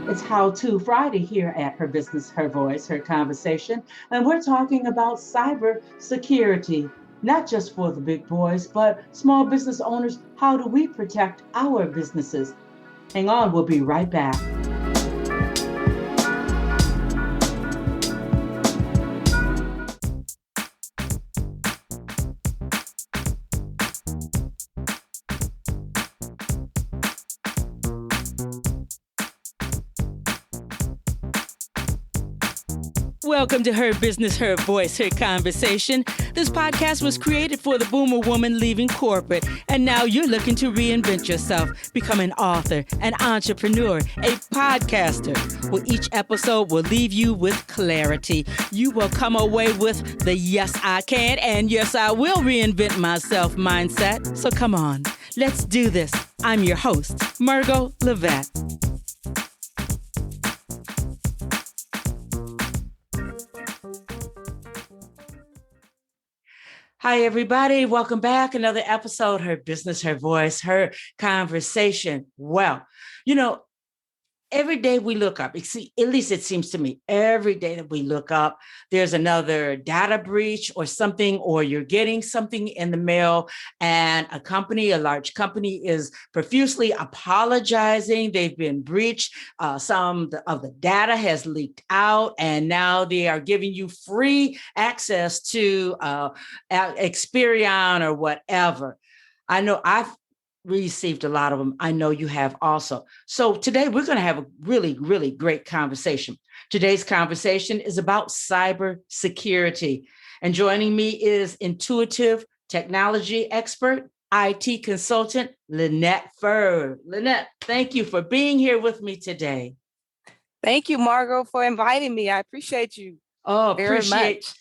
It's How To Friday here at Her Business, Her Voice, Her Conversation. And we're talking about cyber security, not just for the big boys, but small business owners. How do we protect our businesses? Hang on, we'll be right back. Welcome to Her Business, Her Voice, Her Conversation. This podcast was created for the boomer woman leaving corporate, and now you're looking to reinvent yourself, become an author, an entrepreneur, a podcaster. Well, each episode will leave you with clarity. You will come away with the yes, I can and yes, I will reinvent myself mindset. So come on, let's do this. I'm your host, Margot Levette. Hi, everybody. Welcome back. Another episode, Her Business, Her Voice, Her Conversation. Well, every day we look up, at least it seems to me, every day that we look up, there's another data breach or something, or you're getting something in the mail and a large company is profusely apologizing. They've been breached. Some of the data has leaked out, and now they are giving you free access to Experian or whatever. I know I've received a lot of them. I know you have also. So today we're going to have a really, really great conversation. Today's conversation is about cybersecurity. And joining me is intuitive technology expert, IT consultant, Lynette Furr. Lynette, thank you for being here with me today. Thank you, Margot, for inviting me. I appreciate you. Oh, very appreciate much.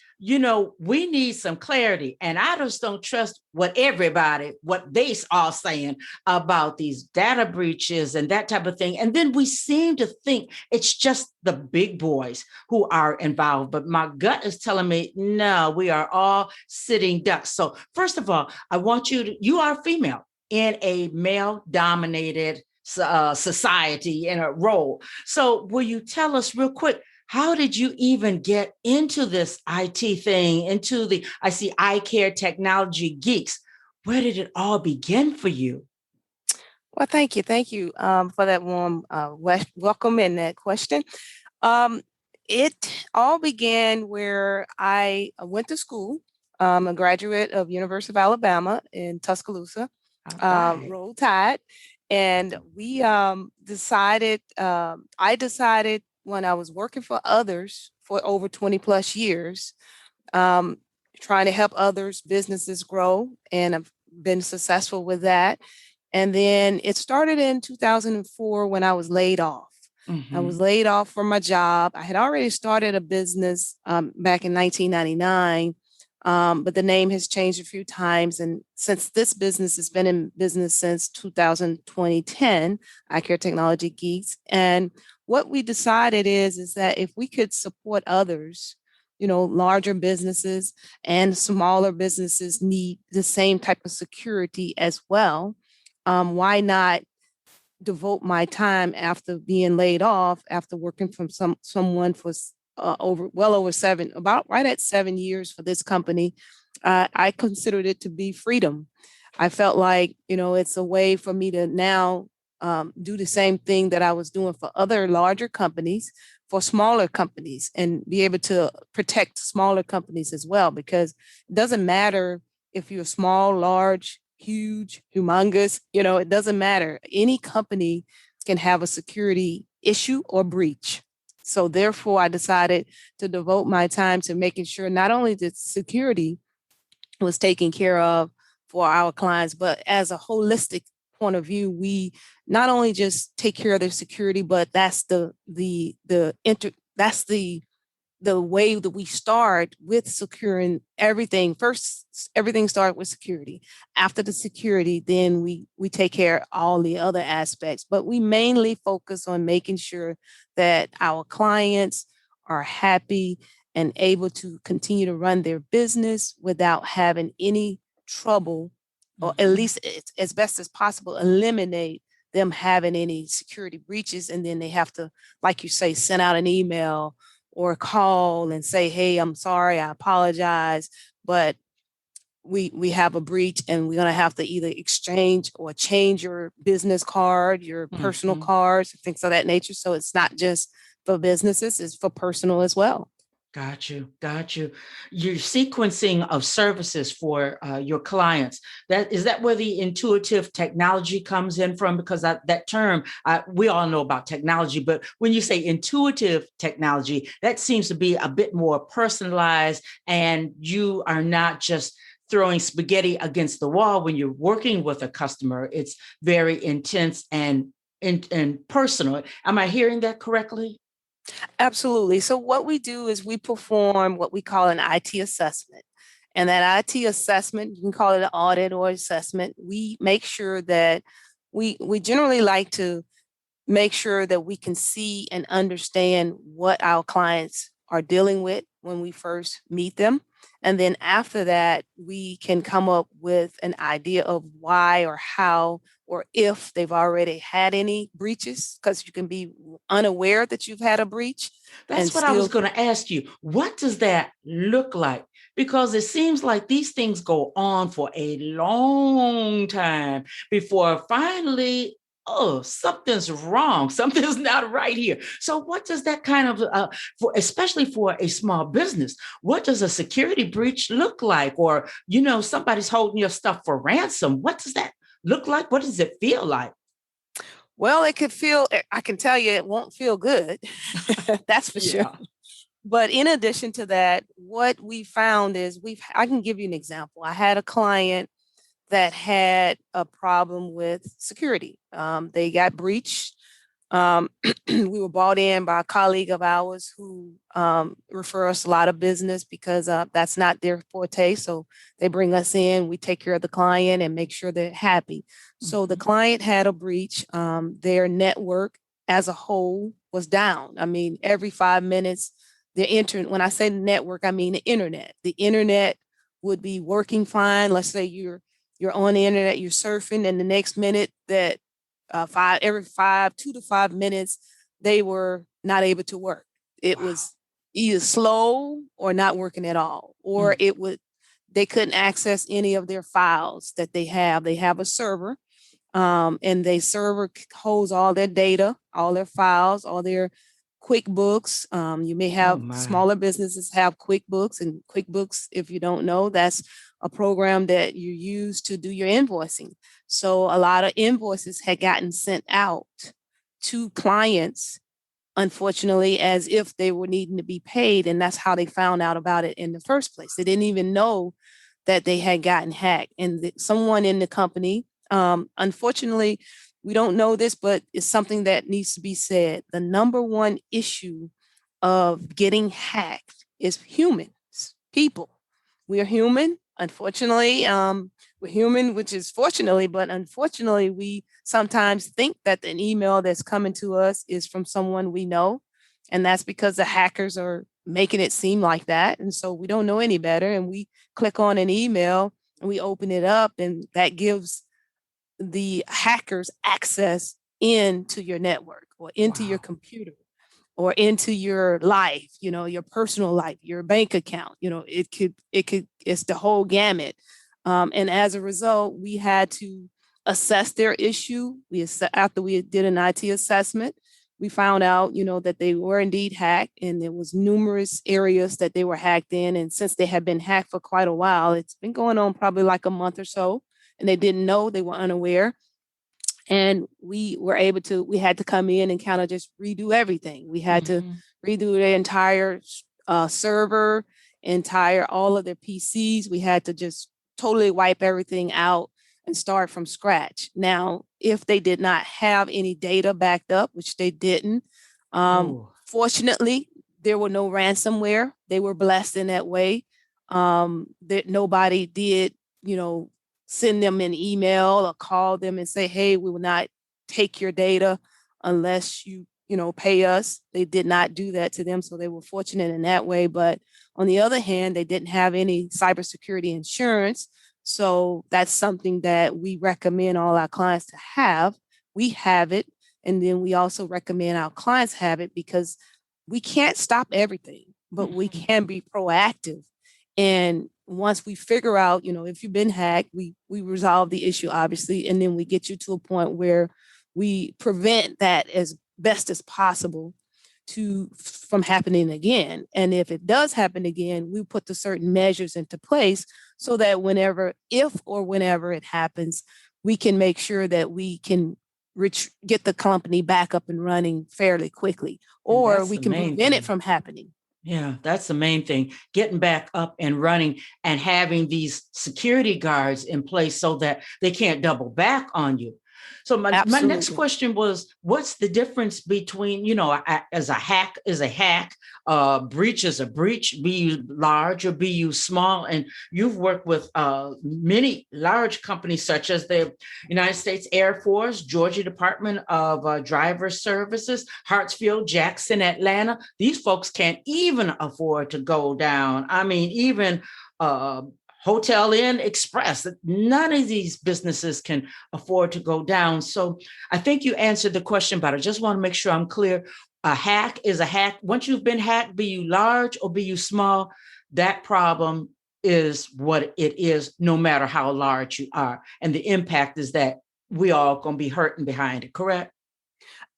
We need some clarity, and I just don't trust what they all saying about these data breaches and that type of thing. And then we seem to think it's just the big boys who are involved. But my gut is telling me, no, we are all sitting ducks. So first of all, I want you are female in a male-dominated society in a role. So will you tell us real quick, how did you even get into this IT thing, I see iCare Technology Geeks. Where did it all begin for you? Well, thank you. Thank you for that warm welcome and that question. It all began where I went to school. I'm a graduate of University of Alabama in Tuscaloosa, Roll Tide. And we decided, I decided when I was working for others for over 20 plus years, trying to help others' businesses grow, and I've been successful with that. And then it started in 2004 when I was laid off. Mm-hmm. I was laid off from my job. I had already started a business back in 1999, but the name has changed a few times. And since this business has been in business since 2010, iCare Technology Geeks. And what we decided is that if we could support others, larger businesses and smaller businesses need the same type of security as well. Why not devote my time after being laid off, after working from someone for over 7 years for this company? I considered it to be freedom. I felt like, it's a way for me to now do the same thing that I was doing for other larger companies, for smaller companies, and be able to protect smaller companies as well, because it doesn't matter if you're small, large, huge, humongous, it doesn't matter. Any company can have a security issue or breach. So therefore, I decided to devote my time to making sure not only the security was taken care of for our clients, but as a holistic point of view, we not only just take care of their security, but that's the way that we start with securing everything. First, everything starts with security. After the security, then we take care of all the other aspects. But we mainly focus on making sure that our clients are happy and able to continue to run their business without having any trouble, or at least as best as possible, eliminate them having any security breaches. And then they have to, like you say, send out an email or call and say, hey, I'm sorry, I apologize, but we have a breach and we're going to have to either exchange or change your business card, your personal cards, things of that nature. So it's not just for businesses, it's for personal as well. Got you. Your sequencing of services for your clients. Is that where the intuitive technology comes in from? Because that term, we all know about technology, but when you say intuitive technology, that seems to be a bit more personalized, and you are not just throwing spaghetti against the wall when you're working with a customer. It's very intense and personal. Am I hearing that correctly? Absolutely. So what we do is we perform what we call an IT assessment. And that IT assessment, you can call it an audit or assessment. We make sure that we generally like to make sure that we can see and understand what our clients are dealing with when we first meet them. And then after that, we can come up with an idea of why or how or if they've already had any breaches, because you can be unaware that you've had a breach. That's what I was going to ask you. What does that look like? Because it seems like these things go on for a long time before finally, oh, something's wrong. Something's not right here. So what does that kind of, especially for a small business, what does a security breach look like? Or, somebody's holding your stuff for ransom. What does that look like? What does it feel like? Well, I can tell you it won't feel good. That's for sure. But in addition to that, what we found is I can give you an example. I had a client that had a problem with security. They got breached. We were brought in by a colleague of ours who refer us a lot of business because that's not their forte. So they bring us in, we take care of the client and make sure they're happy. So the client had a breach. Their network as a whole was down. I mean, every 5 minutes, when I say network, I mean the internet. The internet would be working fine. Let's say you're on the internet, you're surfing, and the next minute that every 2 to 5 minutes, they were not able to work. It was either slow or not working at all, or they couldn't access any of their files that they have. They have a server, and the server holds all their data, all their files, all their QuickBooks. You may have smaller businesses have QuickBooks, and QuickBooks, if you don't know, that's a program that you use to do your invoicing. So a lot of invoices had gotten sent out to clients, unfortunately, as if they were needing to be paid. And that's how they found out about it in the first place. They didn't even know that they had gotten hacked. And someone in the company, unfortunately, we don't know this, but it's something that needs to be said. The number one issue of getting hacked is humans, people. We are human. Unfortunately, we're human, which is fortunately, but unfortunately, we sometimes think that an email that's coming to us is from someone we know. And that's because the hackers are making it seem like that. And so we don't know any better. And we click on an email and we open it up, and that gives the hackers access into your network or into your computer or into your life, your personal life, your bank account. It's the whole gamut. And as a result, we had to assess their issue. After we did an IT assessment, we found out, that they were indeed hacked, and there was numerous areas that they were hacked in. And since they had been hacked for quite a while, it's been going on probably like a month or so, and they didn't know, they were unaware. And we had to come in and kind of just redo everything. We had to redo the entire server, all of their PCs. We had to just totally wipe everything out and start from scratch. Now, if they did not have any data backed up, which they didn't, fortunately, there were no ransomware. They were blessed in that way. That nobody did, send them an email or call them and say, hey, we will not take your data unless you pay us. They did not do that to them. So they were fortunate in that way. But on the other hand, they didn't have any cybersecurity insurance. So that's something that we recommend all our clients to have we have it. And then we also recommend our clients have it, because we can't stop everything, but we can be proactive. And once we figure out, if you've been hacked, we resolve the issue, obviously, and then we get you to a point where we prevent that as best as possible from happening again. And if it does happen again, we put the certain measures into place so that if or whenever it happens, we can make sure that we can get the company back up and running fairly quickly, or we can prevent it from happening. Yeah, that's the main thing, getting back up and running and having these security guards in place so that they can't double back on you. So my next question was, what's the difference between, as a hack is a hack, breach is a breach, be you large or be you small? And you've worked with many large companies such as the United States Air Force, Georgia Department of Driver Services, Hartsfield, Jackson, Atlanta. These folks can't even afford to go down. I mean, even Hotel Inn Express. None of these businesses can afford to go down. So I think you answered the question, but I just want to make sure I'm clear. A hack is a hack. Once you've been hacked, be you large or be you small, that problem is what it is, no matter how large you are. And the impact is that we all going to be hurting behind it, correct?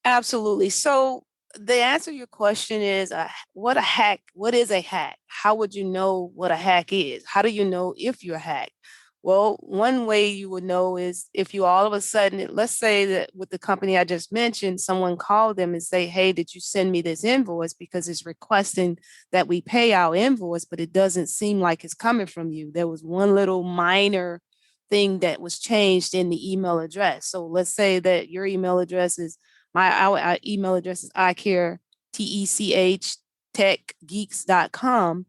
Absolutely. So the answer to your question is, what is a hack? How would you know what a hack is? How do you know if you're hacked? Well, one way you would know is if you all of a sudden, let's say that with the company I just mentioned, someone called them and say, hey, did you send me this invoice? Because it's requesting that we pay our invoice, but it doesn't seem like it's coming from you. There was one little minor thing that was changed in the email address. So let's say that your email address is our email address is iCare, TECH, techgeeks.com.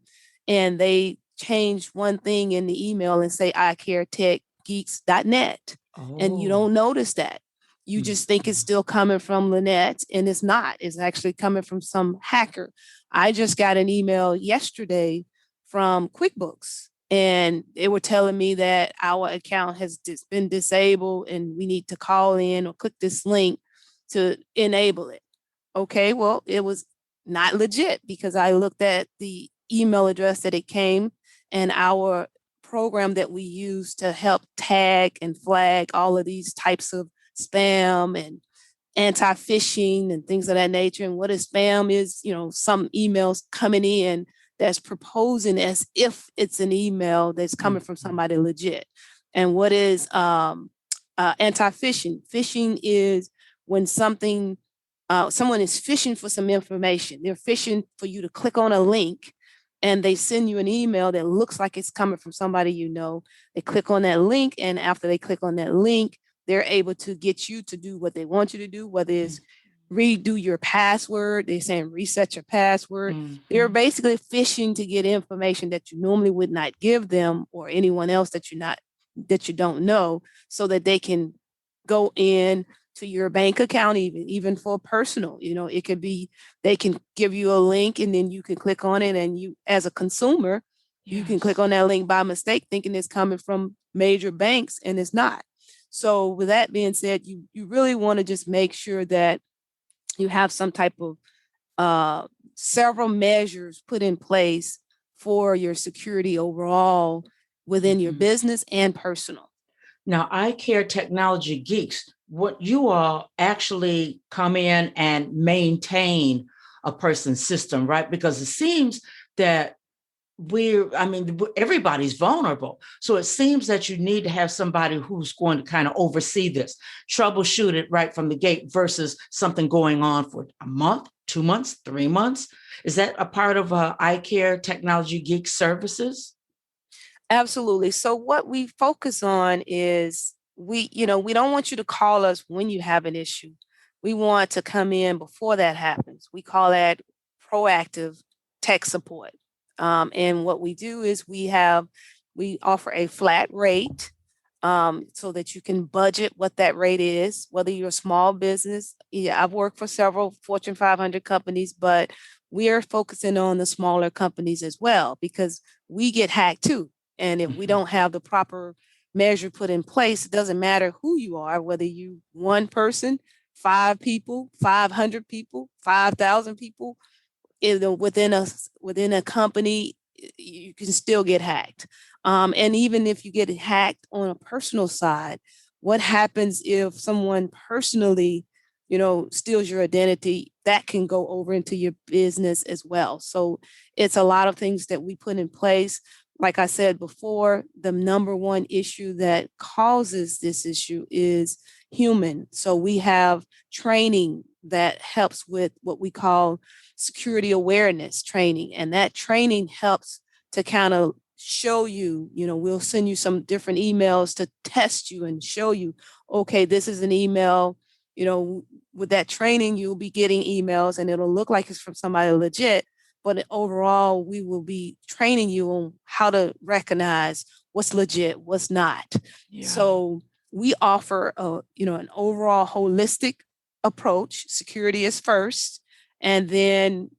And they change one thing in the email and say iCare, techgeeks.net. Oh. And you don't notice that. You just think it's still coming from Lynette, and it's not. It's actually coming from some hacker. I just got an email yesterday from QuickBooks, and they were telling me that our account has been disabled and we need to call in or click this link to enable it. Okay, well, it was not legit because I looked at the email address that it came, and our program that we use to help tag and flag all of these types of spam and anti-phishing and things of that nature. And what is spam is, some emails coming in that's proposing as if it's an email that's coming from somebody legit. And what is anti-phishing? Phishing is when someone is phishing for some information. They're phishing for you to click on a link, and they send you an email that looks like it's coming from somebody you know. They click on that link, and after they click on that link, they're able to get you to do what they want you to do, whether it's redo your password. They're saying reset your password. Mm-hmm. They're basically phishing to get information that you normally would not give them or anyone else that you don't know, so that they can go in to your bank account, even for personal. It could be they can give you a link and then you can click on it, and you, as a consumer, you can click on that link by mistake thinking it's coming from major banks, and it's not. So with that being said, you really want to just make sure that you have some type of several measures put in place for your security overall within your business and personal. Now, iCare Technology Geeks, what you all actually come in and maintain a person's system, right? Because it seems that everybody's vulnerable. So it seems that you need to have somebody who's going to kind of oversee this, troubleshoot it right from the gate versus something going on for a month, 2 months, 3 months. Is that a part of iCare Technology Geek services? Absolutely. So what we focus on is we don't want you to call us when you have an issue. We want to come in before that happens. We call that proactive tech support. And what we do is we offer a flat rate so that you can budget what that rate is, whether you're a small business. Yeah, I've worked for several Fortune 500 companies, but we are focusing on the smaller companies as well, because we get hacked too. And if we don't have the proper measure put in place. It doesn't matter who you are, whether you one person, 5 people, 500 people, 5,000 people, within a company, you can still get hacked. And even if you get hacked on a personal side, what happens if someone personally, steals your identity? That can go over into your business as well. So it's a lot of things that we put in place. Like I said before, the number one issue that causes this issue is human. So we have training that helps with what we call security awareness training. And that training helps to kind of show you, we'll send you some different emails to test you and show you, okay, this is an email. With that training, you'll be getting emails and it'll look like it's from somebody legit. But overall, we will be training you on how to recognize what's legit, what's not. Yeah. So we offer an overall holistic approach. Security is first. And then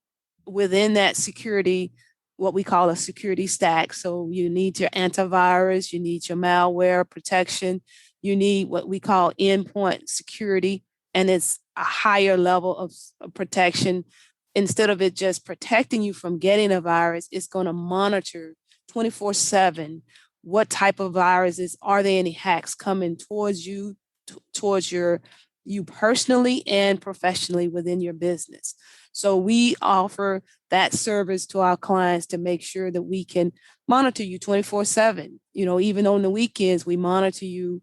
within that security, what we call a security stack. So you need your antivirus, you need your malware protection, you need what we call endpoint security, and it's a higher level of protection. Instead of it just protecting you from getting a virus, it's going to monitor 24/7 what type of viruses, are there any hacks coming towards you, towards you personally and professionally within your business. So we offer that service to our clients to make sure that we can monitor you 24/7. Even on the weekends, we monitor you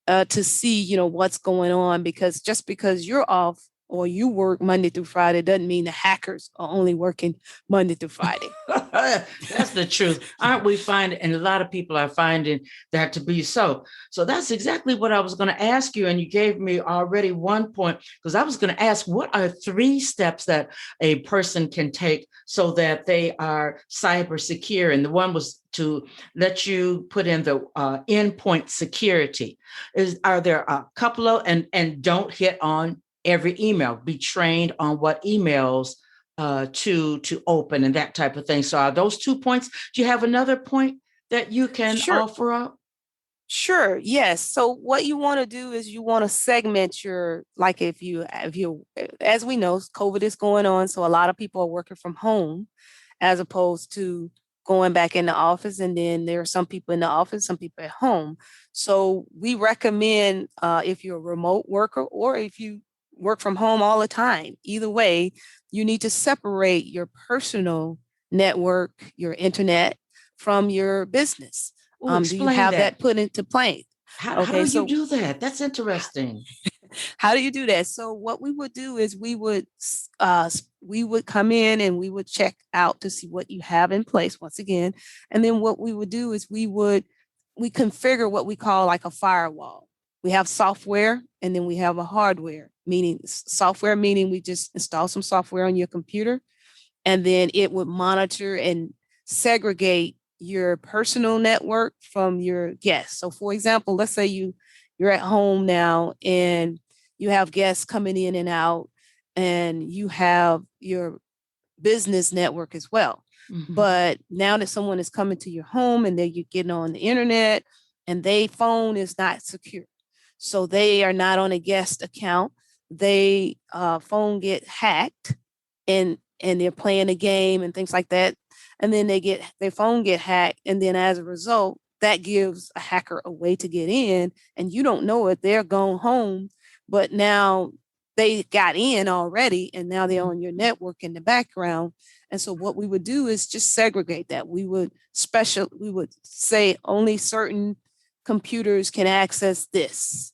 to see, what's going on, because just because you're off or you work Monday through Friday doesn't mean the hackers are only working Monday through Friday. That's the truth. Aren't we finding, and a lot of people are finding that to be so. So that's exactly what I was going to ask you. And you gave me already one point, because I was going to ask, what are 3 steps that a person can take so that they are cyber secure? And the one was to let you put in the endpoint security. Are there a couple of, and don't hit on every email, be trained on what emails to open and that type of thing. So are those 2 points? Do you have another point that you can offer up? Sure. Yes. So what you want to do is you want to segment your, like if you, as we know, COVID is going on. So a lot of people are working from home as opposed to going back in the office. And then there are some people in the office, some people at home. So we recommend if you're a remote worker or if you work from home all the time, either way, you need to separate your personal network, your internet, from your business. Do you have that put into play? How do you do that? That's interesting. How do you do that? So what we would do is we would come in and we would check out to see what you have in place once again. And then what we would do is we configure what we call like a firewall. We have software and then we have a hardware, meaning software, meaning we just install some software on your computer and then it would monitor and segregate your personal network from your guests. So for example, let's say you're at home now and you have guests coming in and out and you have your business network as well. Mm-hmm. But now that someone is coming to your home and you're getting on the internet and their phone is not secure. So they are not on a guest account. They phone get hacked and they're playing a game and things like that. And then their phone get hacked. And then as a result, that gives a hacker a way to get in and you don't know it. They're gone home, but now they got in already and now they're on your network in the background. And so what we would do is just segregate that. We would say only certain computers can access this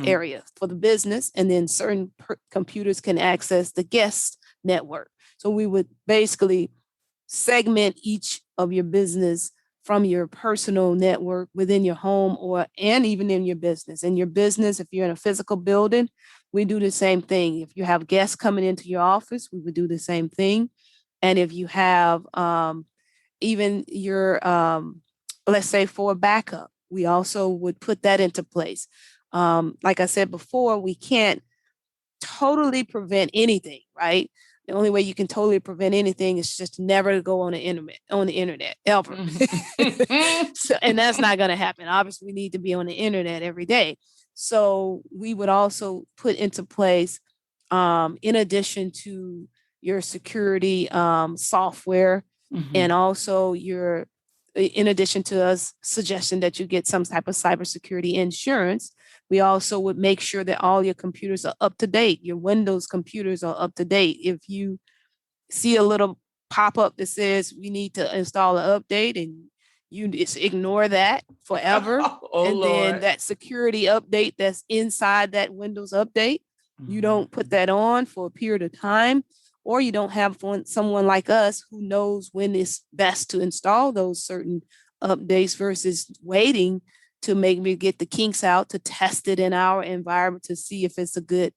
area for the business, and then certain computers can access the guest network. So we would basically segment each of your business from your personal network within your home and even in your business. In your business, if you're in a physical building, we do the same thing. If you have guests coming into your office, we would do the same thing. And if you have even your, let's say for a backup, we also would put that into place. Like I said before, we can't totally prevent anything, right? The only way you can totally prevent anything is just never to go on the internet ever. So, and that's not going to happen. Obviously, we need to be on the internet every day. So we would also put into place, in addition to your security software, and also in addition to us suggesting that you get some type of cybersecurity insurance, we also would make sure that all your computers are up to date. Your Windows computers are up to date. If you see a little pop-up that says we need to install an update, and you just ignore that forever, and Lord. then that security update that's inside that Windows update, you don't put that on for a period of time, or you don't have someone like us who knows when it's best to install those certain updates versus waiting to maybe get the kinks out to test it in our environment to see if it's a good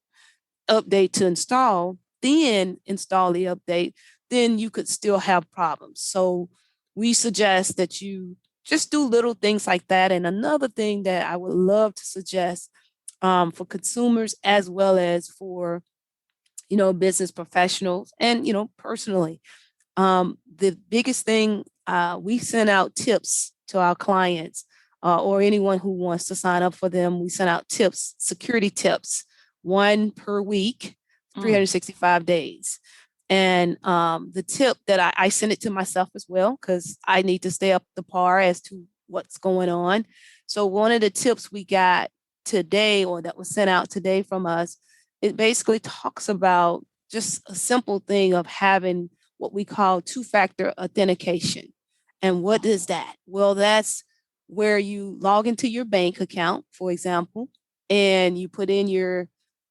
update to install, then install the update, then you could still have problems. So we suggest that you just do little things like that. And another thing that I would love to suggest for consumers as well as for business professionals and, personally. The biggest thing, we send out tips to our clients or anyone who wants to sign up for them. We send out tips, security tips, one per week, 365 days. And the tip that I send it to myself as well, because I need to stay up to par as to what's going on. So one of the tips we got today, or that was sent out today from us, it basically talks about just a simple thing of having what we call two-factor authentication. And what is that? Well, that's where you log into your bank account, for example, and you put in your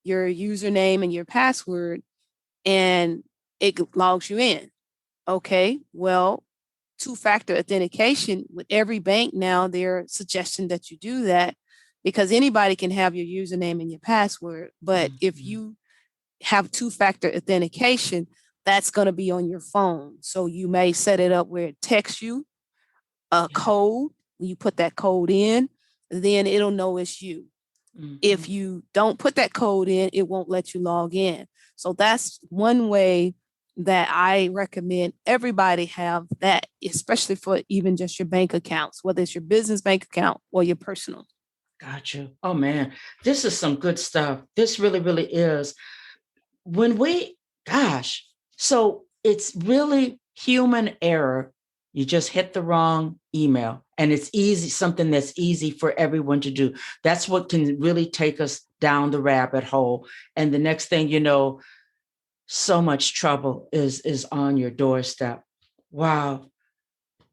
username and your password, and it logs you in. Okay, well, two-factor authentication with every bank now, they're suggesting that you do that, because anybody can have your username and your password. But if you have two-factor authentication, that's going to be on your phone. So you may set it up where it texts you a code. When you put that code in, then it'll know it's you. If you don't put that code in, it won't let you log in. So that's one way that I recommend everybody have that, especially for even just your bank accounts, whether it's your business bank account or your personal. Got you. Oh man, this is some good stuff. This really, really is. So it's really human error. You just hit the wrong email, and it's easy, something that's easy for everyone to do. That's what can really take us down the rabbit hole. And the next thing you know, so much trouble is on your doorstep. Wow.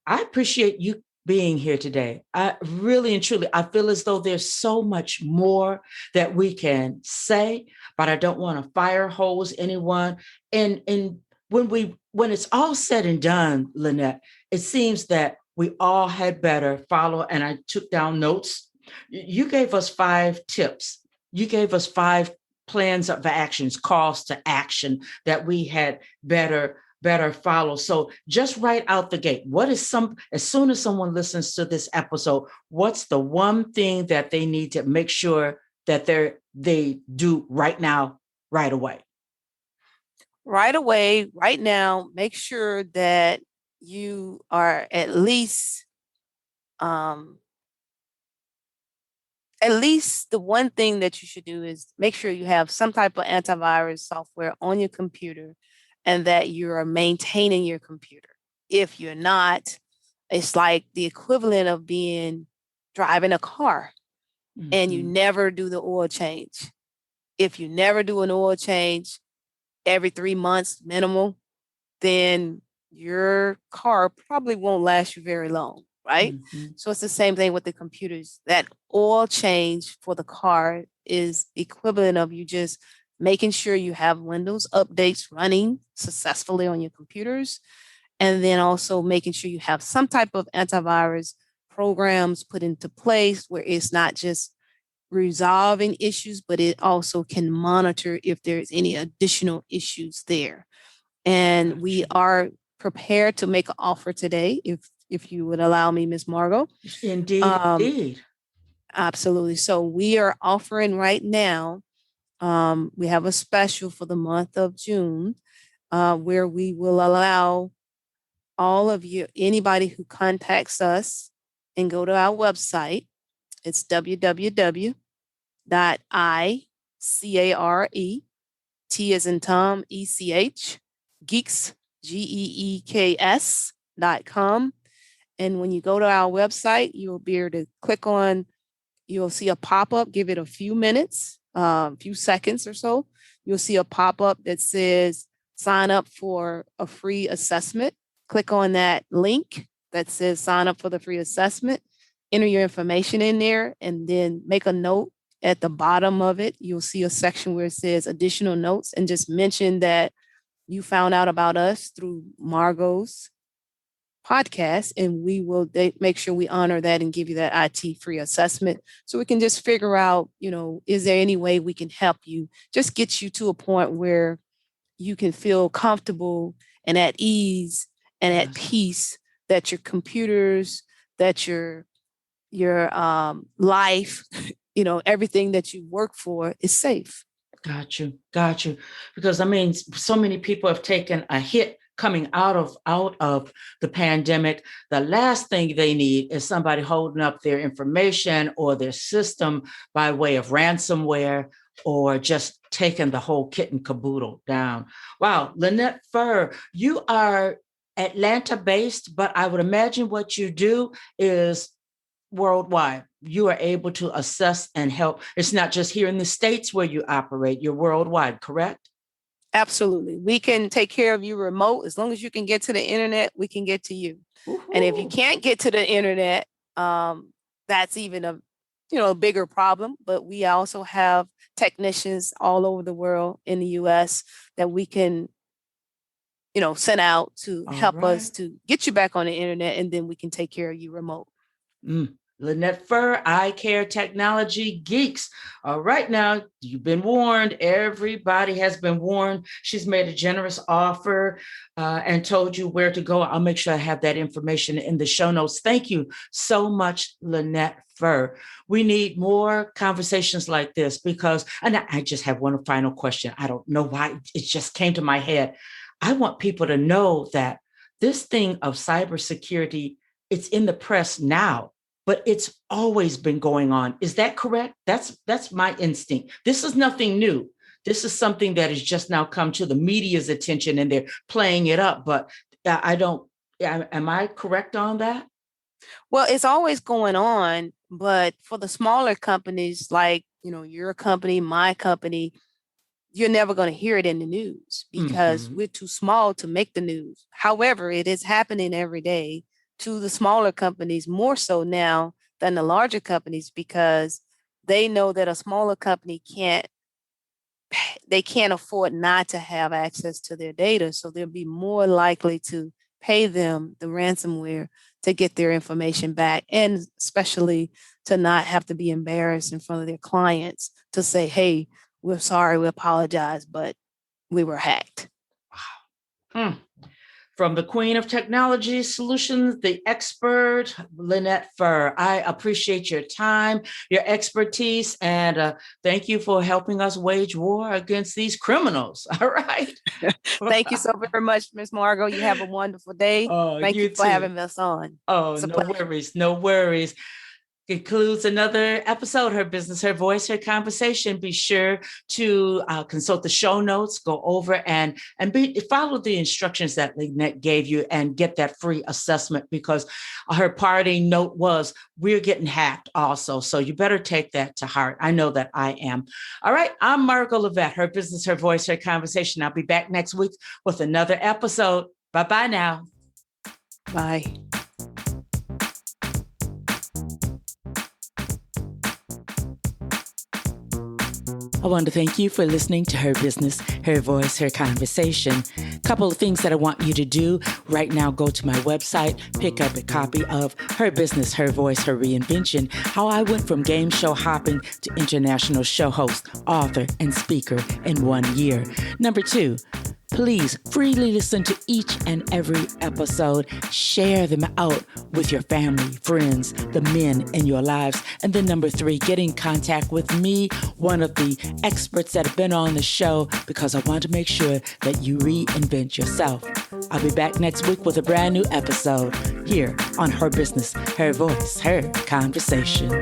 I appreciate you being here today. I really and truly, I feel as though there's so much more that we can say, but I don't want to fire hose anyone. And when it's all said and done, Lynette, it seems that we all had better follow. And I took down notes. You gave us 5 tips. You gave us 5 plans of actions, calls to action that we had better follow. So just right out the gate, as soon as someone listens to this episode, what's the one thing that they need to make sure that they do right now, right away? Right away, right now, make sure that you are at least the one thing that you should do is make sure you have some type of antivirus software on your computer, and that you're maintaining your computer. If you're not, it's like the equivalent of driving a car and you never do the oil change. If you never do an oil change every 3 months minimal, then your car probably won't last you very long, right? So it's the same thing with the computers. That oil change for the car is equivalent of you just making sure you have Windows updates running successfully on your computers, and then also making sure you have some type of antivirus programs put into place where it's not just resolving issues, but it also can monitor if there's any additional issues there. And we are prepared to make an offer today, if you would allow me, Ms. Margot. Indeed. Absolutely. So we are offering right now, we have a special for the month of June. where we will allow all of you, anybody who contacts us and go to our website. It's www.icare, T as in Tom, ECH, geeks, GEEKS.com. And when you go to our website, you'll be able to click on, you'll see a pop-up, give it a few minutes, few seconds or so. You'll see a pop-up that says sign up for a free assessment. Click on that link that says sign up for the free assessment, enter your information in there, and then make a note at the bottom of it. You'll see a section where it says additional notes, and just mention that you found out about us through Margot's podcast, and we will make sure we honor that and give you that IT free assessment, so we can just figure out, is there any way we can help you, just get you to a point where you can feel comfortable and at ease and at peace that your computers, that your life, everything that you work for is safe. Got you. Because so many people have taken a hit coming out of the pandemic. The last thing they need is somebody holding up their information or their system by way of ransomware, or just taking the whole kit and caboodle down. Wow, Lynette Furr, you are Atlanta-based, but I would imagine what you do is worldwide. You are able to assess and help. It's not just here in the States where you operate, you're worldwide, correct? Absolutely. We can take care of you remote. As long as you can get to the internet, we can get to you. Woo-hoo. And if you can't get to the internet, that's even a bigger problem. But we also have technicians all over the world in the US that we can send out to help us to get you back on the internet, and then we can take care of you remote. Lynette Furr, iCare Technology Geeks. All right, now you've been warned. Everybody has been warned. She's made a generous offer and told you where to go. I'll make sure I have that information in the show notes. Thank you so much, Lynette Furr. We need more conversations like this because, and I just have one final question. I don't know why it just came to my head. I want people to know that this thing of cybersecurity, it's in the press now, but it's always been going on. Is that correct? That's my instinct. This is nothing new. This is something that has just now come to the media's attention and they're playing it up, but am I correct on that? Well, it's always going on, but for the smaller companies like, your company, my company, you're never going to hear it in the news because we're too small to make the news. However, it is happening every day to the smaller companies, more so now than the larger companies, because they know that a smaller company can't afford not to have access to their data. So they'll be more likely to pay them the ransomware to get their information back, and especially to not have to be embarrassed in front of their clients to say, hey, we're sorry, we apologize, but we were hacked. Wow. From the Queen of Technology Solutions, the expert, Lynette Furr. I appreciate your time, your expertise, and thank you for helping us wage war against these criminals. All right. Thank you so very much, Ms. Margot. You have a wonderful day. Thank you for having us on. Oh, no worries. Concludes another episode, Her Business, Her Voice, Her Conversation. Be sure to consult the show notes, go over and follow the instructions that Lynette gave you and get that free assessment, because her parting note was, we're getting hacked also. So you better take that to heart. I know that I am. All right. I'm Margot Levette, Her Business, Her Voice, Her Conversation. I'll be back next week with another episode. Bye-bye now. Bye. I want to thank you for listening to Her Business, Her Voice, Her Conversation. A couple of things that I want you to do right now. Go to my website, pick up a copy of Her Business, Her Voice, Her Reinvention, how I went from game show hopping to international show host, author, and speaker in 1 year. Number 2, Please freely listen to each and every episode. Share them out with your family, friends, the men in your lives. And then number 3, get in contact with me, one of the experts that have been on the show, because I want to make sure that you reinvent yourself. I'll be back next week with a brand new episode here on Her Business, Her Voice, Her Conversation.